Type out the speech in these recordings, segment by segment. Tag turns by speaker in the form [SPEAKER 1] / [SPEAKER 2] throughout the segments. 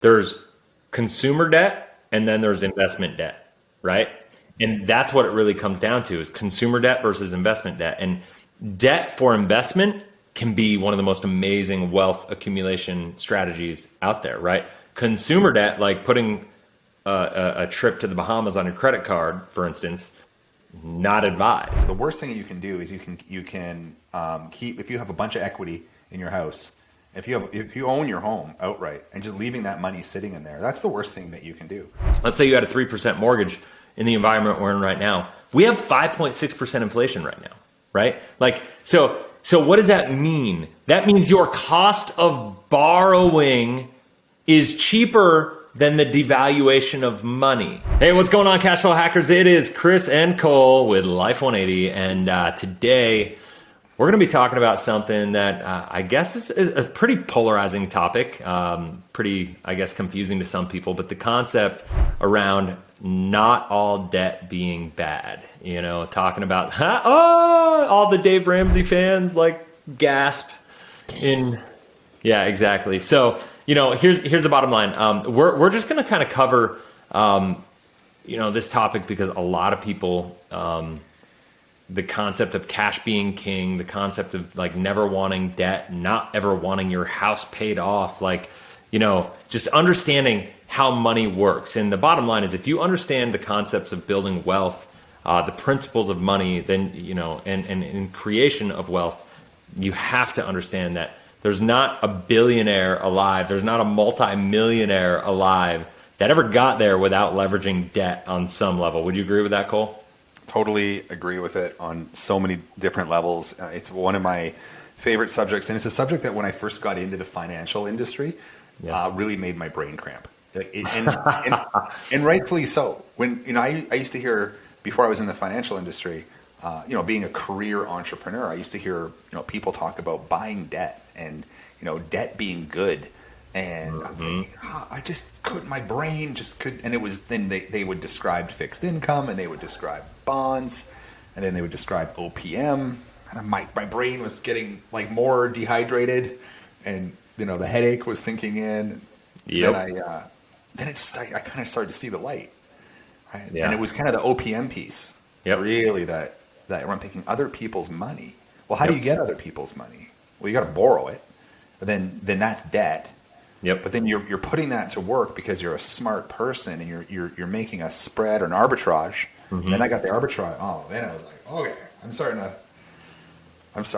[SPEAKER 1] There's consumer debt and then there's investment debt, right? And that's what it really comes down to is consumer debt versus investment debt. And debt for investment can be one of the most amazing wealth accumulation strategies out there, right? Consumer debt, like putting a trip to the Bahamas on your credit card, for instance, not advised.
[SPEAKER 2] The worst thing you can do is you can keep, if you have a bunch of equity in your house, if you own your home outright and just leaving that money sitting in there, that's the worst thing that you can do.
[SPEAKER 1] Let's say you had a 3% mortgage in the environment we're in right now. We have 5.6% inflation right now, right? Like, so what does that mean? That means your cost of borrowing is cheaper than the devaluation of money. Hey, what's going on, cash flow hackers? It is Chris and Cole with Life 180, and today we're going to be talking about something that I guess is a pretty polarizing topic, pretty, I guess, confusing to some people, but the concept around not all debt being bad. You know, talking about all the Dave Ramsey fans like gasp in. Yeah, exactly. So, you know, here's the bottom line. We're just going to kind of cover, this topic because a lot of people, the concept of cash being king, the concept of like never wanting debt, not ever wanting your house paid off, like, just understanding how money works. And the bottom line is if you understand the concepts of building wealth, the principles of money, then, and in creation of wealth, you have to understand that there's not a billionaire alive. There's not a multi-millionaire alive that ever got there without leveraging debt on some level. Would you agree with that, Cole?
[SPEAKER 2] Totally agree with it on so many different levels. It's one of my favorite subjects, and it's a subject that when I first got into the financial industry, really made my brain cramp. And rightfully so. When I used to hear before I was in the financial industry, being a career entrepreneur, I used to hear people talk about buying debt and debt being good, and I'm thinking, I just couldn't. My brain just could. And it was then they would describe fixed income, and they would describe bonds, and then they would describe OPM, and my brain was getting like more dehydrated, and the headache was sinking in.
[SPEAKER 1] Yep.
[SPEAKER 2] Then I kind of started to see the light, right?
[SPEAKER 1] Yeah.
[SPEAKER 2] And it was kind of the OPM piece, really that I'm thinking other people's money. Well, how do you get other people's money? Well, you got to borrow it. Then that's debt.
[SPEAKER 1] Yep.
[SPEAKER 2] But then you're putting that to work because you're a smart person and you're making a spread or an arbitrage. Mm-hmm. And then I got the arbitrage. Oh, then I was like, okay,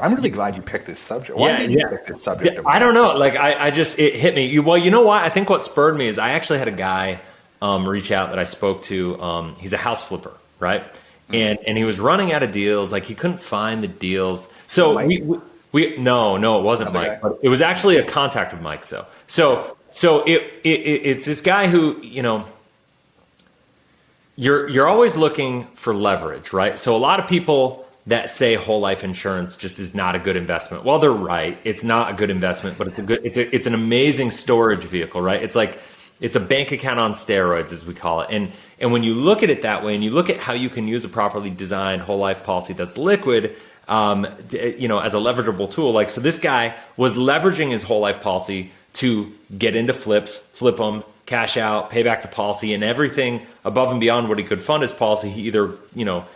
[SPEAKER 2] I'm really glad you picked this subject. Why did you pick this subject?
[SPEAKER 1] I don't know. Like it hit me. Well, you know what? I think what spurred me is I actually had a guy reach out that I spoke to. He's a house flipper, right? And he was running out of deals. Like he couldn't find the deals. So no, it wasn't Mike. But it was actually a contact of Mike. So it's this guy who, you're always looking for leverage, right? So a lot of people that say whole life insurance just is not a good investment. Well, they're right. It's not a good investment, but it's an amazing storage vehicle, right? It's like, it's a bank account on steroids, as we call it. And when you look at it that way, and you look at how you can use a properly designed whole life policy that's liquid, as a leverageable tool. Like, so this guy was leveraging his whole life policy to get into flips, flip them, cash out, pay back the policy, and everything above and beyond what he could fund his policy. He either,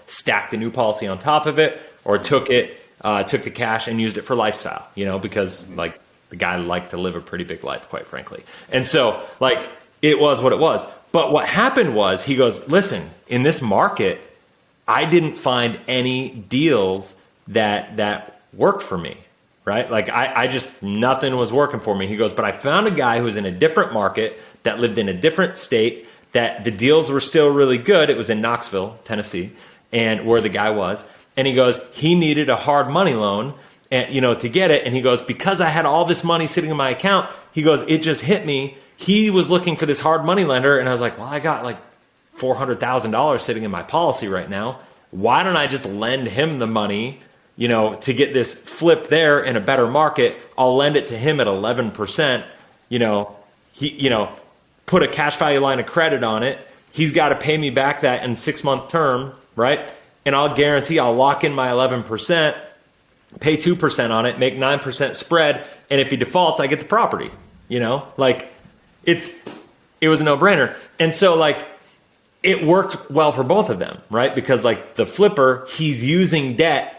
[SPEAKER 1] stacked the new policy on top of it or took the cash and used it for lifestyle, because like, the guy liked to live a pretty big life, quite frankly. And so, like, it was what it was. But what happened was, he goes, listen, in this market, I didn't find any deals that worked for me, right? Like, I just, nothing was working for me. He goes, but I found a guy who was in a different market, that lived in a different state, that the deals were still really good. It was in Knoxville, Tennessee, and where the guy was. And he goes, he needed a hard money loan, and to get it. And he goes, because I had all this money sitting in my account, he goes, it just hit me. He was looking for this hard money lender. And I was like, well, I got like $400,000 sitting in my policy right now. Why don't I just lend him the money, to get this flip there in a better market? I'll lend it to him at 11%. He, put a cash value line of credit on it. He's got to pay me back that in 6-month term, right? And I'll guarantee I'll lock in my 11%. Pay 2% on it, make 9% spread, and if he defaults, I get the property. it was a no-brainer. And so like it worked well for both of them, right? Because like the flipper, he's using debt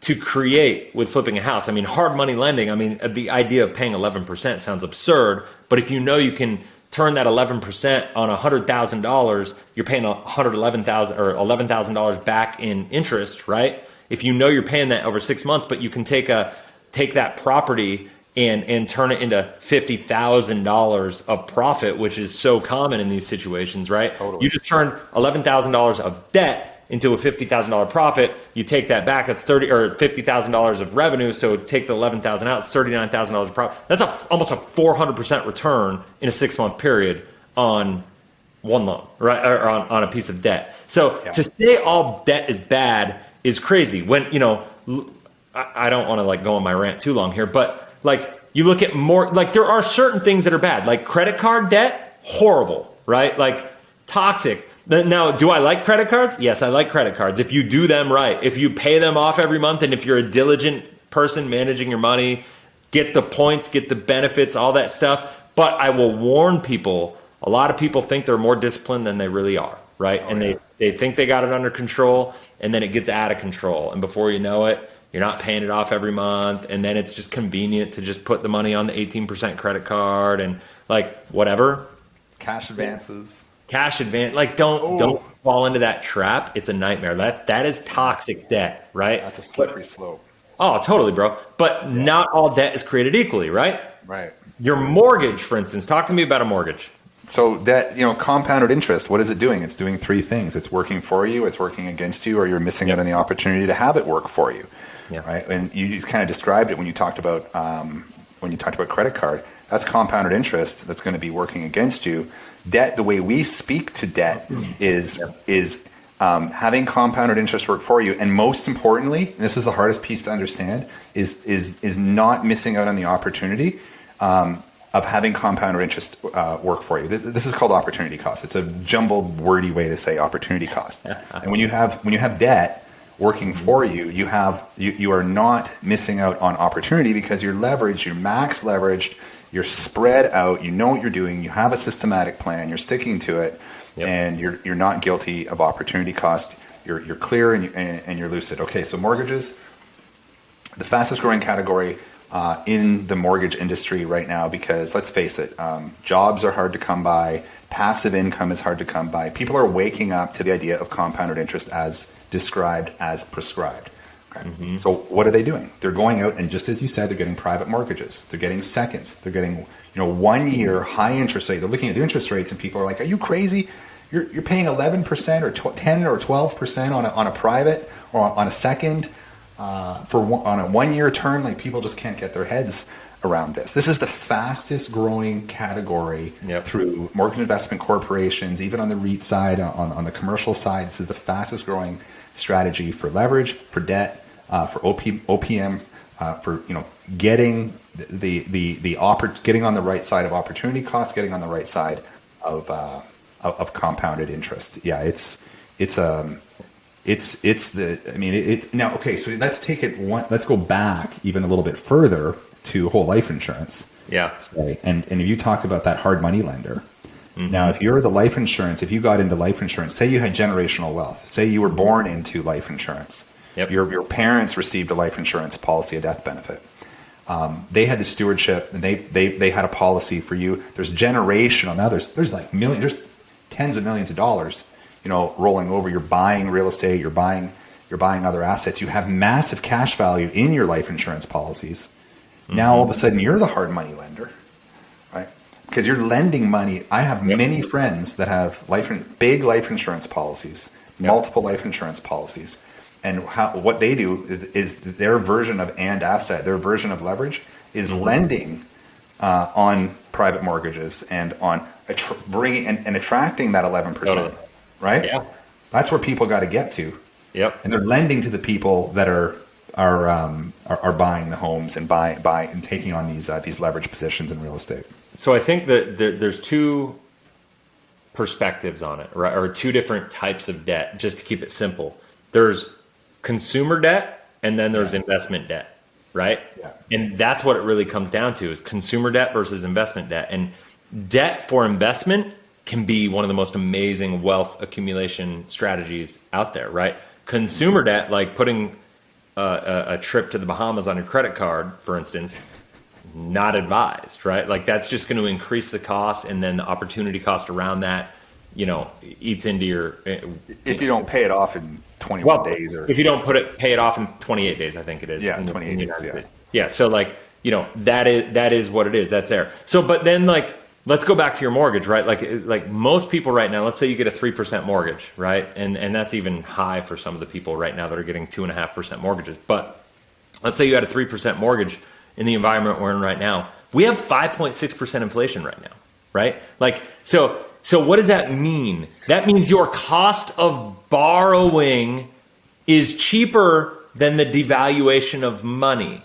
[SPEAKER 1] to create with flipping a house. I mean, hard money lending, I mean, the idea of paying 11% sounds absurd, but if you know you can turn that 11% on $100,000, you're paying $111,000 or $11,000 back in interest, right? If you know you're paying that over 6 months, but you can take that property and turn it into $50,000 of profit, which is so common in these situations, right?
[SPEAKER 2] Totally.
[SPEAKER 1] You just turned $11,000 of debt into a $50,000 profit. You take that back, that's $50,000 of revenue. So take the 11,000 out, it's $39,000 of profit. That's almost a 400% return in a 6-month period on one loan, right? Or on a piece of debt. So to say all debt is bad is crazy. When, I don't want to like go on my rant too long here, but like you look at more, like there are certain things that are bad, like credit card debt, horrible, right? Like toxic. Now, do I like credit cards? Yes, I like credit cards. If you do them right, if you pay them off every month, and if you're a diligent person managing your money, get the points, get the benefits, all that stuff. But I will warn people, a lot of people think they're more disciplined than they really are, right? They think they got it under control, and then it gets out of control. And before you know it, you're not paying it off every month. And then it's just convenient to just put the money on the 18% credit card and like whatever.
[SPEAKER 2] Cash advances.
[SPEAKER 1] Like don't fall into that trap. It's a nightmare. That is toxic debt, right?
[SPEAKER 2] That's a slippery slope.
[SPEAKER 1] Oh, totally, bro. But not all debt is created equally, right?
[SPEAKER 2] Right.
[SPEAKER 1] Your mortgage, for instance. Talk to me about a mortgage.
[SPEAKER 2] So that, compounded interest, what is it doing? It's doing three things. It's working for you, it's working against you, or you're missing out on the opportunity to have it work for you. Yeah. Right. And you just kind of described it when you talked about credit card. That's compounded interest that's going to be working against you. Debt, the way we speak to debt is having compounded interest work for you, and most importantly, and this is the hardest piece to understand, is not missing out on the opportunity of having compounded interest work for you. This is called opportunity cost. It's a jumbled, wordy way to say opportunity cost. And when you have debt working for you, you are not missing out on opportunity because you're leveraged, you're max leveraged. You're spread out. You know what you're doing. You have a systematic plan. You're sticking to it, and you're not guilty of opportunity cost. You're clear and you're lucid. Okay, so mortgages, the fastest growing category in the mortgage industry right now, because let's face it, jobs are hard to come by. Passive income is hard to come by. People are waking up to the idea of compounded interest as described, as prescribed. Okay. Mm-hmm. So what are they doing? They're going out and, just as you said, they're getting private mortgages. They're getting seconds. They're getting 1 year high interest rate. They're looking at the interest rates and people are like, "Are you crazy? You're paying 11% or 10 or 12% on a private or on a second on a 1 year term." Like, people just can't get their heads around this. This is the fastest growing category through mortgage investment corporations, even on the REIT side, on the commercial side. This is the fastest growing strategy for leverage, for debt, for OPM, for getting getting on the right side of opportunity costs, getting on the right side of compounded interest. Yeah, it's now okay. So let's take it let's go back even a little bit further to whole life insurance.
[SPEAKER 1] Yeah,
[SPEAKER 2] and if you talk about that hard money lender. Mm-hmm. Now, if you're the life insurance, if you got into life insurance, say you had generational wealth, say you were born into life insurance, your parents received a life insurance policy, a death benefit. They had the stewardship, and they had a policy for you. There's generational. Now there's like there's tens of millions of dollars, rolling over. You're buying real estate. You're buying other assets. You have massive cash value in your life insurance policies. Mm-hmm. Now all of a sudden you're the hard money lender, right? Because you're lending money. I have many friends that have big life insurance policies, multiple life insurance policies. And what they do is their version of and asset, their version of leverage is lending on private mortgages and on bringing and attracting that 11%, right? Yeah, that's where people got to get to. Yep. And they're lending to the people that are buying the homes and buy and taking on these leverage positions in real estate.
[SPEAKER 1] So I think that there's two perspectives on it, right? Or two different types of debt, just to keep it simple. There's consumer debt, and then there's investment debt, right? Yeah. And that's what it really comes down to, is consumer debt versus investment debt. And debt for investment can be one of the most amazing wealth accumulation strategies out there, right? Consumer debt, like putting a trip to the Bahamas on your credit card, for instance, not advised, right? Like that's just going to increase the cost, and then the opportunity cost around that, eats into your.
[SPEAKER 2] If you don't pay it off in 21 days, or
[SPEAKER 1] if you don't pay it off in 28 days, I think it is.
[SPEAKER 2] Yeah, 28 days. Yeah.
[SPEAKER 1] Yeah. So like, that is what it is. That's there. So, but then like, let's go back to your mortgage, right? Like most people right now, let's say you get a 3% mortgage, right? And that's even high for some of the people right now that are getting 2.5% mortgages. But let's say you had a 3% mortgage in the environment we're in right now. We have 5.6% inflation right now, right? Like, so what does that mean? That means your cost of borrowing is cheaper than the devaluation of money.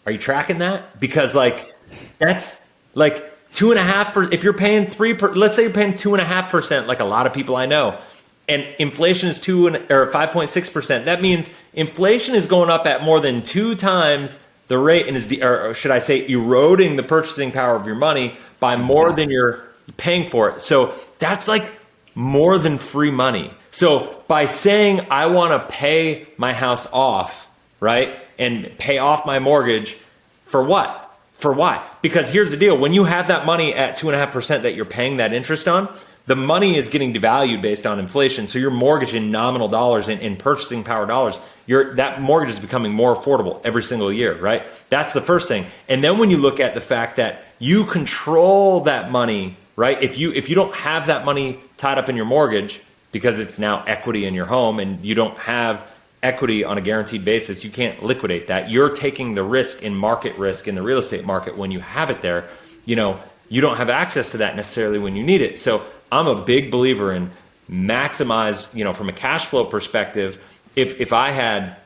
[SPEAKER 1] Are you tracking that? Because like, that's like 2.5%. If you're paying 3%, let's say you're paying 2.5%, like a lot of people I know, and inflation is 5.6%. That means inflation is going up at more than 2 times the rate, and or should I say, eroding the purchasing power of your money by more than you're paying for it. So that's like more than free money. So by saying I want to pay my house off, right, and pay off my mortgage, for what? For why? Because here's the deal. When you have that money at 2.5% that you're paying that interest on, the money is getting devalued based on inflation. So your mortgage in nominal dollars, in purchasing power dollars, that mortgage is becoming more affordable every single year, right? That's the first thing. And then when you look at the fact that you control that money, right? If you don't have that money tied up in your mortgage because it's now equity in your home, and you don't have equity on a guaranteed basis, you can't liquidate that. You're taking the risk in market risk in the real estate market when you have it there. You don't have access to that necessarily when you need it. So I'm a big believer in maximize, from a cash flow perspective. If I had,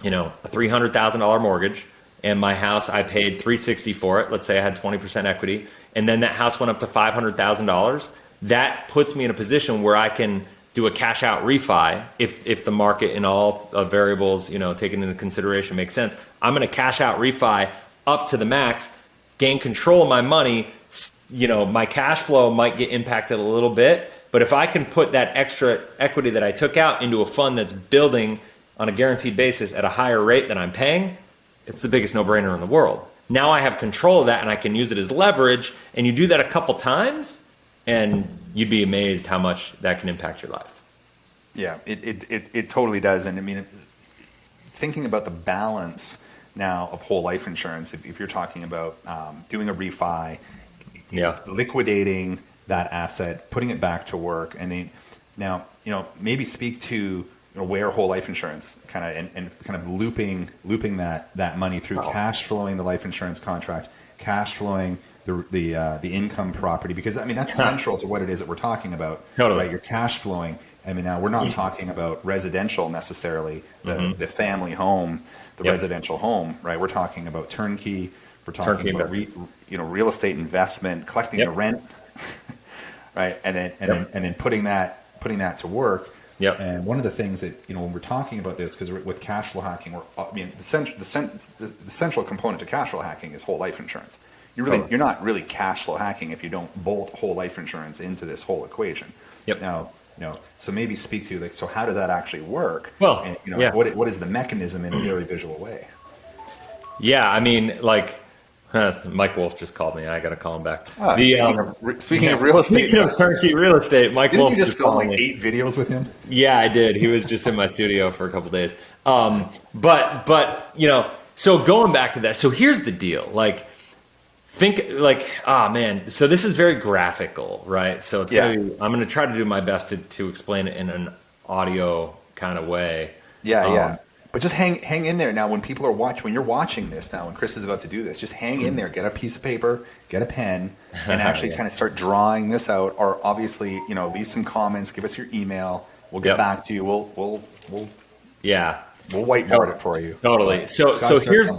[SPEAKER 1] a $300,000 mortgage, and my house, I paid $360,000 for it. Let's say I had 20% equity, and then that house went up to $500,000. That puts me in a position where I can do a cash out refi if the market and all variables, taken into consideration makes sense. I'm going to cash out refi up to the max, gain control of my money. My cash flow might get impacted a little bit, but if I can put that extra equity that I took out into a fund that's building on a guaranteed basis at a higher rate than I'm paying, it's the biggest no-brainer in the world. Now I have control of that, and I can use it as leverage, and you do that a couple times, and you'd be amazed how much that can impact your life.
[SPEAKER 2] Yeah, it totally does. And I mean, thinking about the balance now of whole life insurance, if you're talking about doing a refi, liquidating that asset, putting it back to work, and then now maybe speak to where whole life insurance kind of looping that money through cash flowing the life insurance contract, cash flowing the income property, because I mean that's central to what it is that we're talking about.
[SPEAKER 1] Totally.
[SPEAKER 2] Right? You're cash flowing. I mean, now we're not talking about residential necessarily, the family home, the residential home, right? We're talking about turnkey. We're talking about real estate investment, collecting the rent, right? And then putting that to work.
[SPEAKER 1] Yep.
[SPEAKER 2] And one of the things that when we're talking about this, because with cash flow hacking, the central component to cash flow hacking is whole life insurance. You're not really cash flow hacking if you don't bolt whole life insurance into this whole equation.
[SPEAKER 1] Yep.
[SPEAKER 2] Now, so maybe speak to so how does that actually work?
[SPEAKER 1] Well,
[SPEAKER 2] and, what is the mechanism in a very visual way?
[SPEAKER 1] Yeah, I mean, like Mike Wolf just called me. I got to call him back.
[SPEAKER 2] Speaking of real estate,
[SPEAKER 1] speaking of turnkey real estate, Mike Wolf
[SPEAKER 2] just filmed like 8 videos with him.
[SPEAKER 1] Yeah, I did. He was just in my studio for a couple of days. But so going back to that. So here's the deal. So this is very graphical, right? So it's I'm going to try to do my best to explain it in an audio kind of way.
[SPEAKER 2] Yeah. But just hang in there now. When people are when you're watching this now, when Chris is about to do this, just hang in there. Get a piece of paper, get a pen, and actually kind of start drawing this out. Or obviously, leave some comments. Give us your email. We'll get back to you. We'll whiteboard it for you.
[SPEAKER 1] Totally. So here's.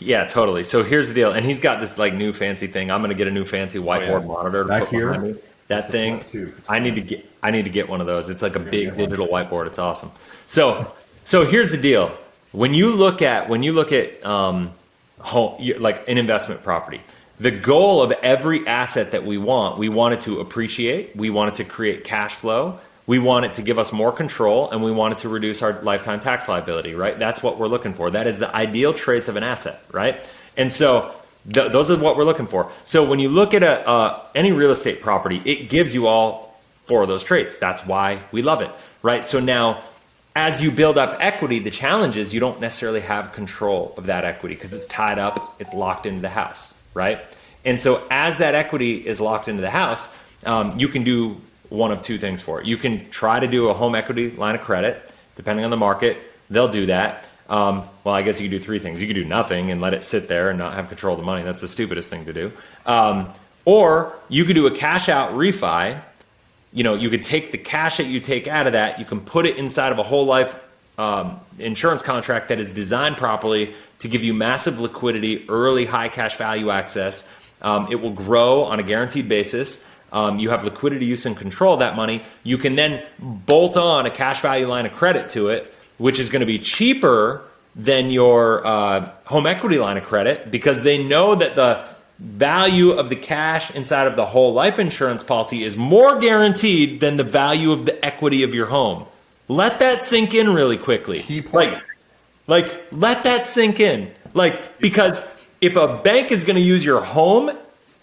[SPEAKER 1] Yeah, totally. So here's the deal. And he's got this new fancy thing. I'm going to get a new fancy whiteboard monitor to put behind me. That thing, I need to get one of those. It's like a big digital whiteboard. It's awesome. So here's the deal. When you look at home, like an investment property, the goal of every asset that we want it to appreciate. We want it to create cash flow. We want it to give us more control, and we want it to reduce our lifetime tax liability, right? That's what we're looking for. That is the ideal traits of an asset, right? And so those are what we're looking for. So when you look at any real estate property, it gives you all four of those traits. That's why we love it, right? So now, as you build up equity, the challenge is you don't necessarily have control of that equity because it's tied up, it's locked into the house, right? And so as that equity is locked into the house, you can do one of two things for it. You can try to do a home equity line of credit. Depending on the market, they'll do that. Well, I guess you could do three things. You could do nothing and let it sit there and not have control of the money. That's the stupidest thing to do. Or you could do a cash out refi. You could take the cash that you take out of that, you can put it inside of a whole life insurance contract that is designed properly to give you massive liquidity, early high cash value access. It will grow on a guaranteed basis. You have liquidity use and control of that money. You can then bolt on a cash value line of credit to it, which is going to be cheaper than your home equity line of credit because they know that the value of the cash inside of the whole life insurance policy is more guaranteed than the value of the equity of your home. Let that sink in really quickly.
[SPEAKER 2] Key point.
[SPEAKER 1] Like let that sink in. Because if a bank is going to use your home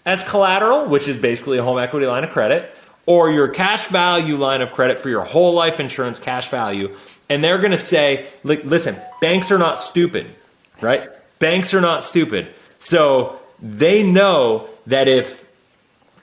[SPEAKER 1] as collateral, which is basically a home equity line of credit, or your cash value line of credit for your whole life insurance cash value, and they're going to say, listen, banks are not stupid, right? Banks are not stupid. So they know that if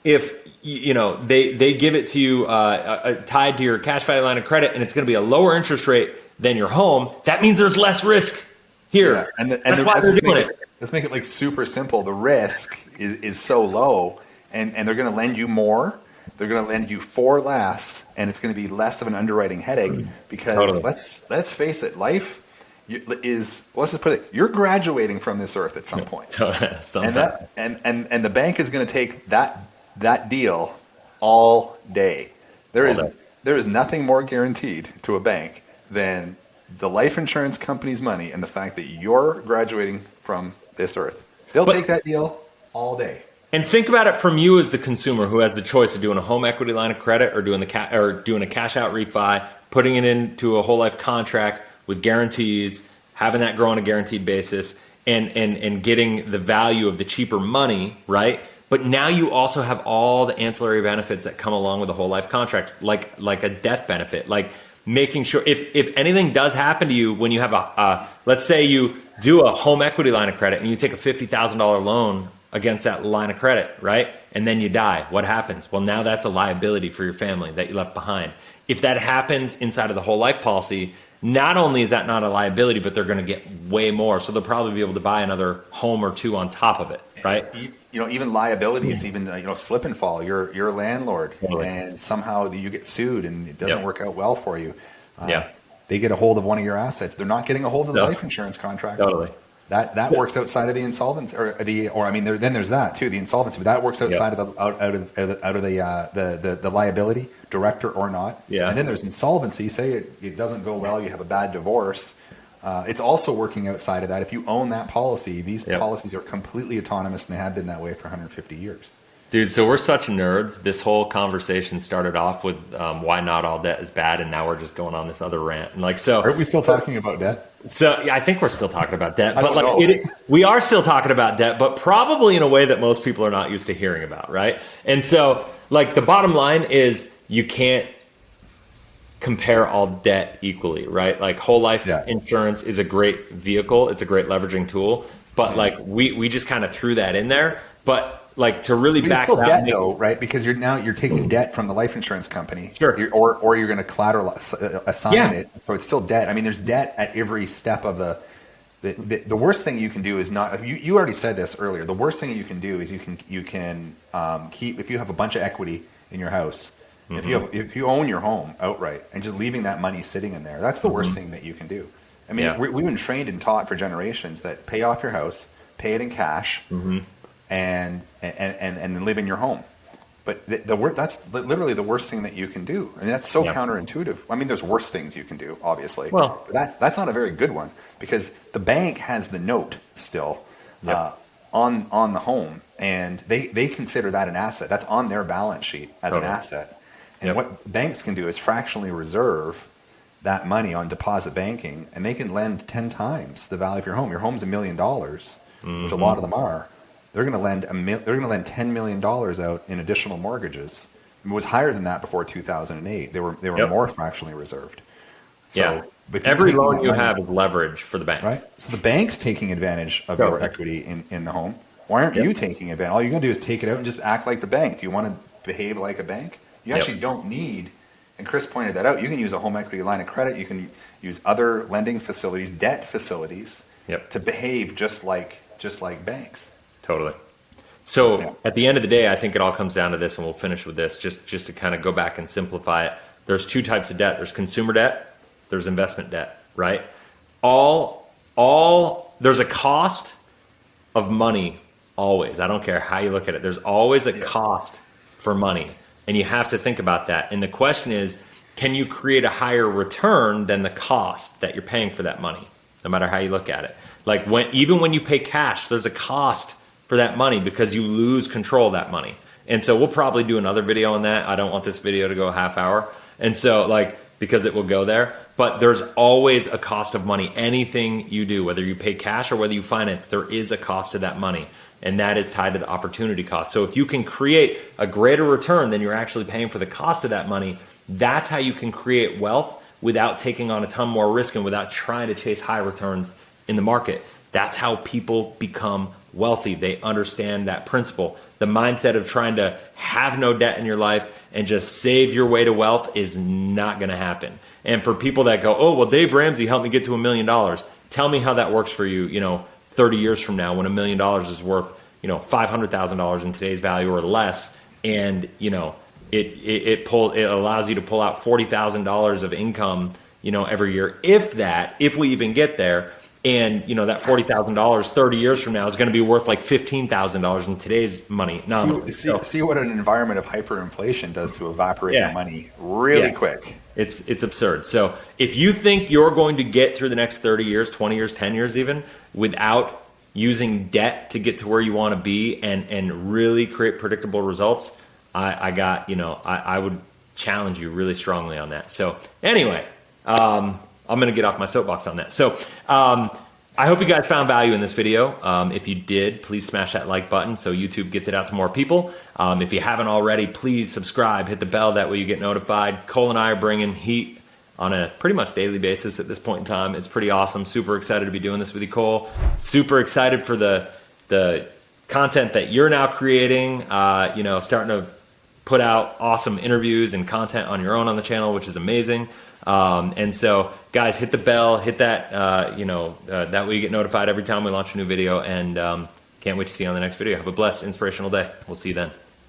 [SPEAKER 1] they give it to you tied to your cash value line of credit, and it's going to be a lower interest rate than your home, that means there's less risk here.
[SPEAKER 2] Yeah.
[SPEAKER 1] That's why they're doing it.
[SPEAKER 2] Let's make it super simple. The risk is so low, and they're going to lend you more. They're going to lend you for less, and it's going to be less of an underwriting headache because
[SPEAKER 1] Totally.
[SPEAKER 2] let's face it, life is, let's just put it, you're graduating from this earth at some point. And the bank is going to take that deal all day. There is nothing more guaranteed to a bank than the life insurance company's money and the fact that you're graduating from this earth. They'll take that deal all day.
[SPEAKER 1] And think about it from you as the consumer who has the choice of doing a home equity line of credit or doing a cash out refi, putting it into a whole life contract with guarantees, having that grow on a guaranteed basis, and getting the value of the cheaper money, right? But now you also have all the ancillary benefits that come along with the whole life contracts, like a death benefit, like making sure if anything does happen to you when you have let's say you do a home equity line of credit and you take a $50,000 loan against that line of credit, right? And then you die. What happens? Well, now that's a liability for your family that you left behind. If that happens inside of the whole life policy, not only is that not a liability, but they're going to get way more. So they'll probably be able to buy another home or two on top of it, right?
[SPEAKER 2] Even liabilities, even slip and fall. You're a landlord,
[SPEAKER 1] Totally.
[SPEAKER 2] and somehow you get sued, and it doesn't work out well for you.
[SPEAKER 1] Yeah.
[SPEAKER 2] They get a hold of one of your assets. They're not getting a hold of the life insurance contract.
[SPEAKER 1] Totally.
[SPEAKER 2] That works outside of the insolvency, then there's that too, the insolvency. But that works outside of the liability, director or not.
[SPEAKER 1] Yeah.
[SPEAKER 2] And then there's insolvency. Say it doesn't go well, you have a bad divorce. It's also working outside of that. If you own that policy, these policies are completely autonomous, and they have been that way for 150 years.
[SPEAKER 1] Dude, so we're such nerds. This whole conversation started off with why not all debt is bad, and now we're just going on this other rant. And so,
[SPEAKER 2] aren't we still talking about debt?
[SPEAKER 1] So yeah, I think we're still talking about debt, but we are still talking about debt, but probably in a way that most people are not used to hearing about, right? And so, the bottom line is you can't compare all debt equally, right? Whole life insurance is a great vehicle; it's a great leveraging tool, but we just kind of threw that in there, but. To really back
[SPEAKER 2] still
[SPEAKER 1] that
[SPEAKER 2] debt though, right? Because you're taking debt from the life insurance company,
[SPEAKER 1] sure,
[SPEAKER 2] or you're going to collateral assign it, so it's still debt. I mean, there's debt at every step of the worst thing you can do is not. You already said this earlier. The worst thing you can do is you can keep, if you have a bunch of equity in your house, if you own your home outright and just leaving that money sitting in there, that's the worst thing that you can do. I mean, we've been trained and taught for generations that pay off your house, pay it in cash. And live in your home, but that's literally the worst thing that you can do. I mean, that's so counterintuitive. I mean, there's worse things you can do, obviously. Well, but that's not a very good one because the bank has the note still on the home, and they consider that an asset. That's on their balance sheet as an asset. And what banks can do is fractionally reserve that money on deposit banking, and they can lend 10 times the value of your home. Your home's $1 million, which a lot of them are. They're going to lend $10 million out in additional mortgages. It was higher than that before 2008. They were more fractionally reserved. So
[SPEAKER 1] every loan you have is leverage for the bank.
[SPEAKER 2] Right. So the bank's taking advantage of your equity in the home. Why aren't you taking advantage? All you're going to do is take it out and just act like the bank. Do you want to behave like a bank? You actually don't need, and Chris pointed that out, you can use a home equity line of credit. You can use other lending facilities, debt facilities, to behave just like banks.
[SPEAKER 1] Totally. So at the end of the day, I think it all comes down to this, and we'll finish with this, just to kind of go back and simplify it. There's two types of debt. There's consumer debt. There's investment debt, right? There's a cost of money always. I don't care how you look at it. There's always a cost for money. And you have to think about that. And the question is, can you create a higher return than the cost that you're paying for that money, no matter how you look at it? Like even when you pay cash, there's a cost for that money because you lose control of that money. And so we'll probably do another video on that. I don't want this video to go a half hour. And so because it will go there, but there's always a cost of money. Anything you do, whether you pay cash or whether you finance, there is a cost to that money. And that is tied to the opportunity cost. So if you can create a greater return than you're actually paying for the cost of that money, that's how you can create wealth without taking on a ton more risk and without trying to chase high returns in the market. That's how people become wealthy. They understand that principle. The mindset of trying to have no debt in your life and just save your way to wealth is not going to happen. And for people that go, oh, well, Dave Ramsey helped me get to $1 million. Tell me how that works for you, 30 years from now when $1 million is worth, $500,000 in today's value or less. And, it allows you to pull out $40,000 of income, every year. If we even get there. And, that $40,000 30 years from now is going to be worth like $15,000 in today's money.
[SPEAKER 2] See what an environment of hyperinflation does to evaporating money really quick.
[SPEAKER 1] It's absurd. So if you think you're going to get through the next 30 years, 20 years, 10 years even, without using debt to get to where you want to be and really create predictable results, I would challenge you really strongly on that. So anyway, I'm going to get off my soapbox on that. So I hope you guys found value in this video. If you did, please smash that like button so YouTube gets it out to more people. If you haven't already, please subscribe, hit the bell. That way you get notified. Cole and I are bringing heat on a pretty much daily basis at this point in time. It's pretty awesome. Super excited to be doing this with you, Cole. Super excited for the content that you're now creating, starting to put out awesome interviews and content on your own on the channel, which is amazing. And so guys, hit the bell, hit that, that way you get notified every time we launch a new video, and can't wait to see you on the next video. Have a blessed, inspirational day. We'll see you then.